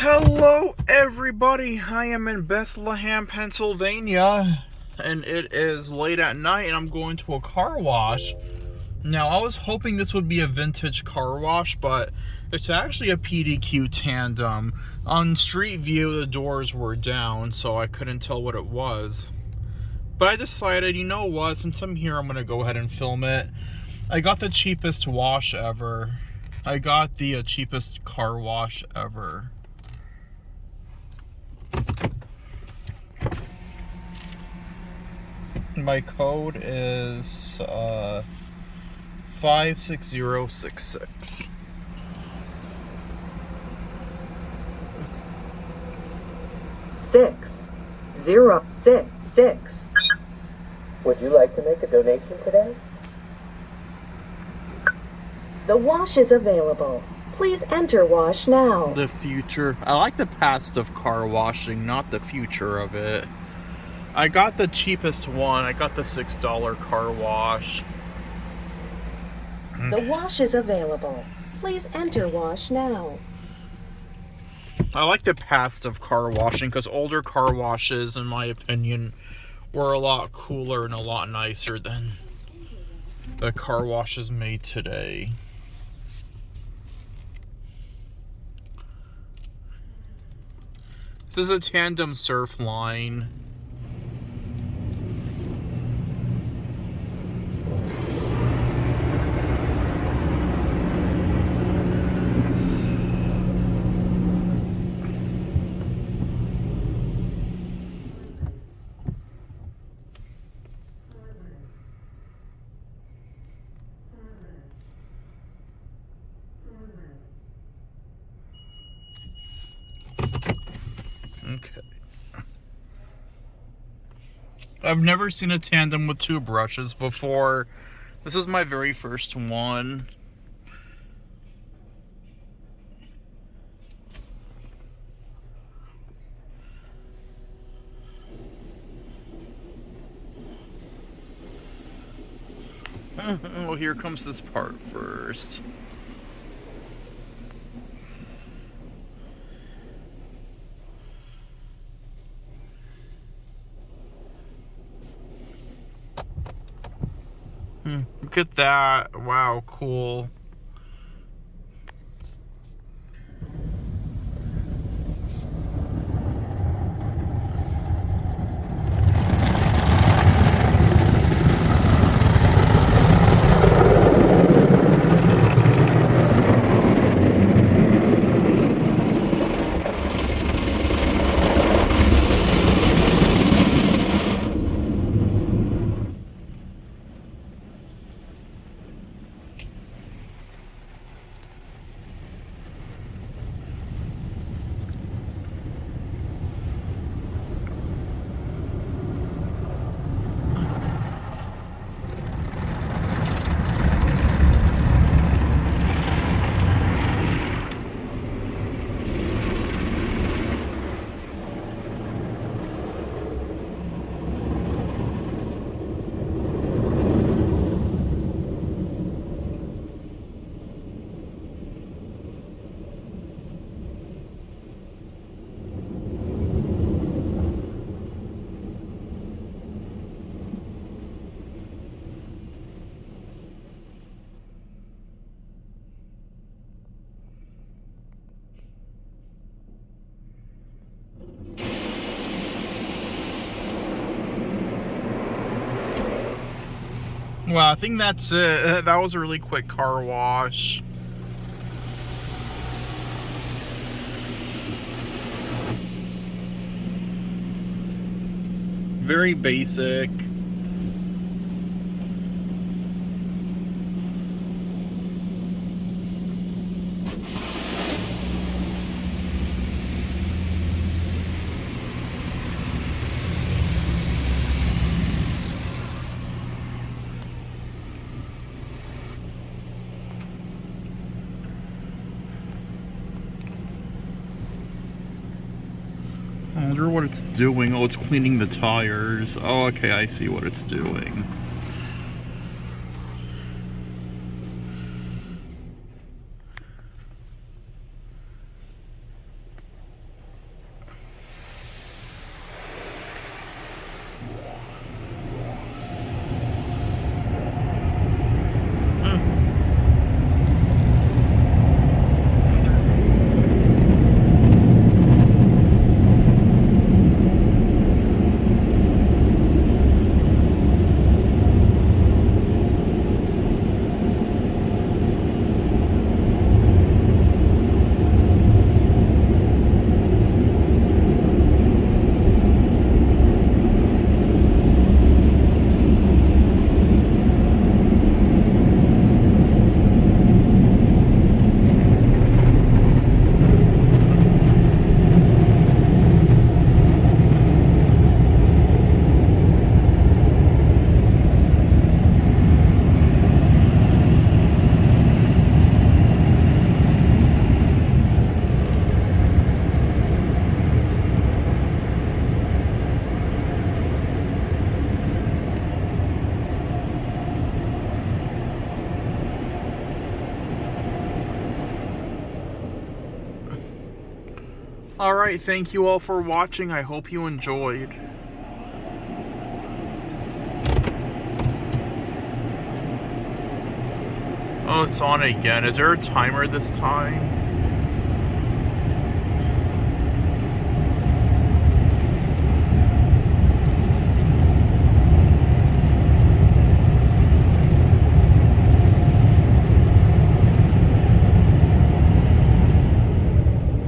Hello everybody, I am in Bethlehem, Pennsylvania, and it is late at night and I'm going to a car wash. Now I was hoping this would be a vintage car wash, but it's actually a PDQ Tandem. On street view the doors were down, so I couldn't tell what it was. But I decided, you know what, since I'm here I'm going to go ahead and film it. I got the cheapest wash ever. I got the cheapest car wash ever. My code is 56066. Six, 0, 6, 6. Would you like to make a donation today? The wash is available. Please enter wash now. The future. I like the past of car washing, not the future of it. I got the cheapest one. I got the $6 car wash. The wash is available. Please enter wash now. I like the past of car washing because older car washes, in my opinion, were a lot cooler and a lot nicer than the car washes made today. This is a Tandem Surfline. Okay. I've never seen a tandem with two brushes before. This is my very first one. Well, here comes this part first. Look at that. Wow, cool. Well, I think that's it. That was a really quick car wash. Very basic. I wonder what it's doing. Oh, it's cleaning the tires. Oh, okay, I see what it's doing. Alright, thank you all for watching. I hope you enjoyed. Oh, it's on again. Is there a timer this time?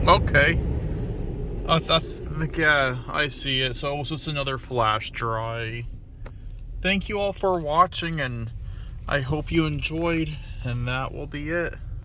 Okay. Yeah, I see it. So it was just another flash dry. Thank you all for watching, and I hope you enjoyed, and that will be it.